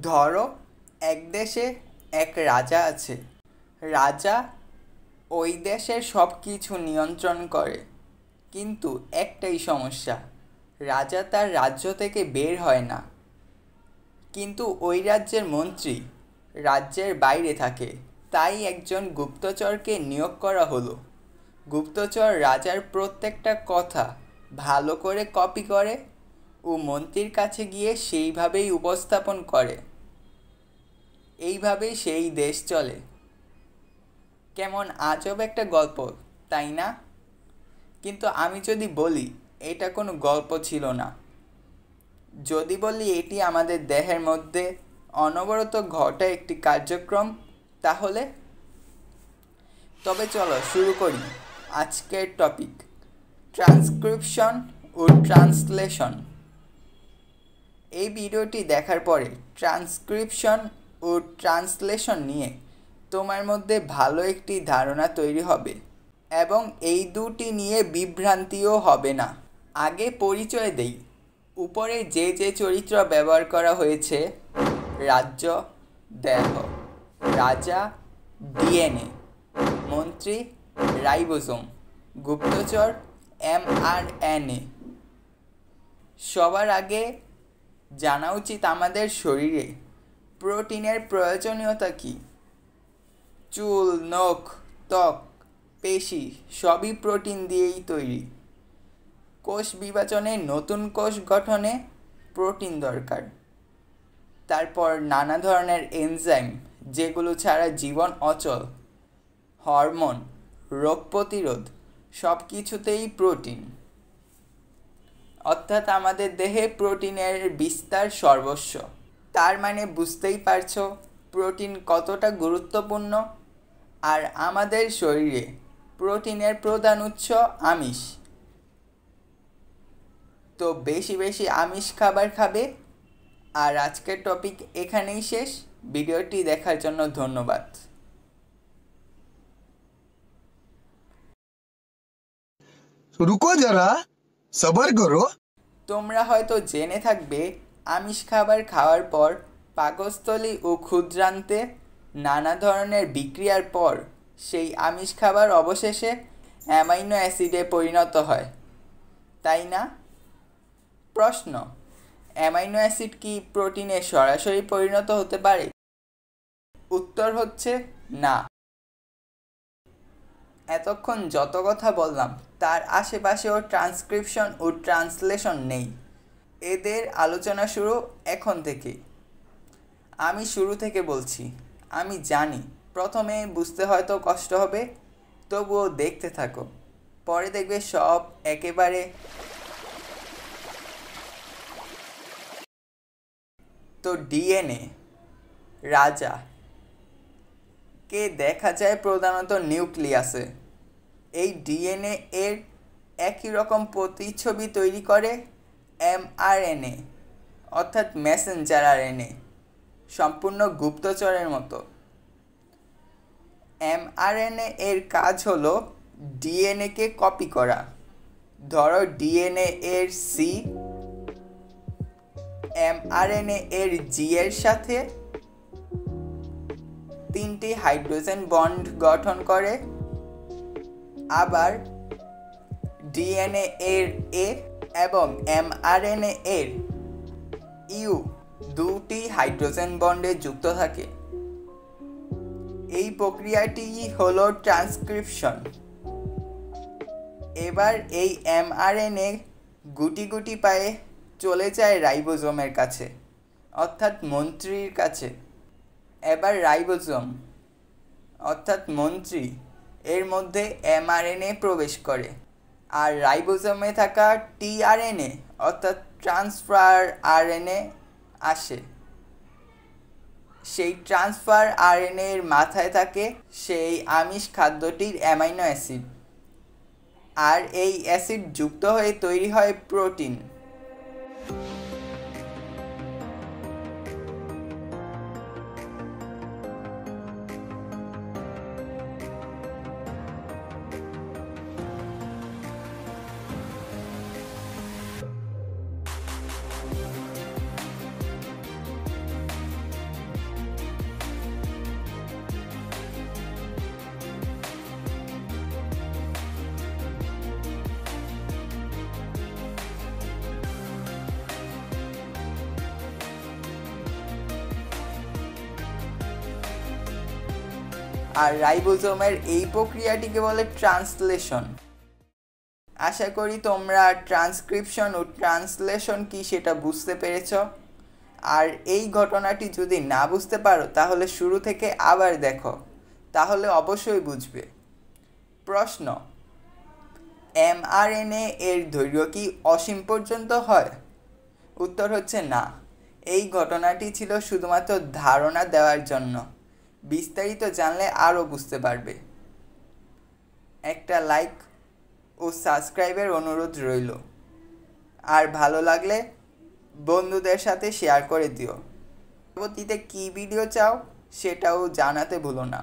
ধরো এক দেশে এক রাজা আছে। রাজা ওই দেশের সব কিছু নিয়ন্ত্রণ করে, কিন্তু একটাই সমস্যা, রাজা তার রাজ্য থেকে বের হয় না। কিন্তু ওই রাজ্যের মন্ত্রী রাজ্যের বাইরে থাকে, তাই একজন গুপ্তচরকে নিয়োগ করা হলো। গুপ্তচর রাজার প্রত্যেকটা কথা ভালো করে কপি করে ও মন্ত্রীর কাছে গিয়ে সেইভাবেই উপস্থাপন করে। এইভাবেই সেই দেশ চলে। কেমন আজব একটা গল্প, তাই না? কিন্তু আমি যদি বলি এটা কোনো গল্প ছিল না, যদি বলি এটি আমাদের দেহের মধ্যে অনবরত ঘটা একটি কার্যক্রম, তাহলে তবে চলো শুরু করি আজকের টপিক, ট্রান্সক্রিপশন ও ট্রান্সলেশন। এই ভিডিওটি দেখার পরে ট্রান্সক্রিপশন ও ট্রান্সলেশন নিয়ে তোমার মধ্যে ভালো একটি ধারণা তৈরি হবে এবং এই দুটি নিয়ে বিভ্রান্তিও হবে না। আগে পরিচয় দেই। উপরে যে যে চরিত্র ব্যবহার করা হয়েছে, রাজ্য, দেহ, রাজা, ডিএনএ, মন্ত্রী, রাইবোজোম, গুপ্তচর, এমআরএনএ। সবার আগে জানা উচিত আমাদের শরীরে প্রোটিনের প্রয়োজনীয়তা কী। চুল, নখ, ত্বক, পেশি সবই প্রোটিন দিয়েই তৈরি। কোষ বিভাজনে, নতুন কোষ গঠনে প্রোটিন দরকার। তারপর নানা ধরনের এনজাইম, যেগুলো ছাড়া জীবন অচল, হরমোন, রোগ প্রতিরোধ, সব কিছুতেই প্রোটিন। অর্থাৎ আমাদের দেহে প্রোটিনের বিস্তার সর্বস্ব। তার মানে বুঝতেই পারছো প্রোটিন কতটা গুরুত্বপূর্ণ। আর আমাদের শরীরে প্রোটিনের প্রধান উৎস আমিষ। তো বেশি বেশি আমিষ খাবার খাবে। আর আজকের টপিক এখানেই শেষ। ভিডিওটি দেখার জন্য ধন্যবাদ। रुको जरा सबर करो। তোমরা হয়তো জেনে থাকবে আমিষ খাবার খাওয়ার পর পাকস্থলী ও ক্ষুদ্রান্তে নানা ধরনের বিক্রিয়ার পর সেই আমিষ খাবার অবশেষে অ্যামাইনো অ্যাসিডে পরিণত হয়, তাই না? প্রশ্ন, অ্যামাইনো অ্যাসিড কি প্রোটিনে সরাসরি পরিণত হতে পারে? উত্তর হচ্ছে না। এতক্ষণ যত কথা বললাম তার আশেপাশেও ট্রান্সক্রিপশন ও ট্রান্সলেশন নেই। এদের আলোচনা শুরু এখন থেকে। আমি শুরু থেকে বলছি। আমি জানি প্রথমে বুঝতে হয়তো কষ্ট হবে, তবুও দেখতে থাকো, পরে দেখবে সব একেবারে। তো ডিএনএ, রাজা কে দেখা যায় প্রধানত নিউক্লিয়াসে। এই ডিএনএ এর একই রকম প্রতিচ্ছবি তৈরি করে এমআরএনএ, অর্থাৎ মেসেঞ্জার আরএনএ, সম্পূর্ণ গুপ্তচরের মতো। এমআরএনএ এর কাজ হলো ডিএনএকে কপি করা। ধরো ডিএনএ এর সি এমআরএনএ এর জি এর সাথে 3টি হাইড্রোজেন বন্ড গঠন করে। আবার ডিএনএ এর এ এবং এমআরএনএ এর ইউ 2টি হাইড্রোজেন বন্ডে যুক্ত থাকে। এই প্রক্রিয়াটি হলো ট্রান্সক্রিপশন। এবার এই এমআরএনএ গুটি গুটি পায়ে চলে যায় রাইবোজোমের কাছে, অর্থাৎ মন্ত্রীর কাছে। এবার রাইবোজোম অর্থাৎ মন্ত্রী এর মধ্যে এমআরএনএ প্রবেশ করে, আর রাইবোজোমে থাকা টিআরএনএ অর্থাৎ ট্রান্সফার আরএনএ আসে। সেই ট্রান্সফার আরএনএ এর মাথায় থাকে সেই আমিষ খাদ্যটির অ্যামাইনো অ্যাসিড, আর এই অ্যাসিড যুক্ত হয়ে তৈরি হয় প্রোটিন। আর রাইবোজোমের এই প্রক্রিয়াটিকে বলে ট্রান্সলেশন। আশা করি তোমরা ট্রান্সক্রিপশন ও ট্রান্সলেশন কি সেটা বুঝতে পেরেছ। আর এই ঘটনাটি যদি না বুঝতে পারো তাহলে শুরু থেকে আবার দেখো, তাহলে অবশ্যই বুঝবে। প্রশ্ন: mRNA এর দৈর্ঘ্য কি অসীম পর্যন্ত হয়? উত্তর হচ্ছে না। এই ঘটনাটি ছিল শুধুমাত্র ধারণা দেওয়ার জন্য। বিস্তারিত জানলে আরও বুঝতে পারবে। একটা লাইক ও সাবস্ক্রাইবের অনুরোধ রইল। আর ভালো লাগলে বন্ধুদের সাথে শেয়ার করে দিও। পরবর্তীতে কী ভিডিও চাও সেটাও জানাতে ভুলো না।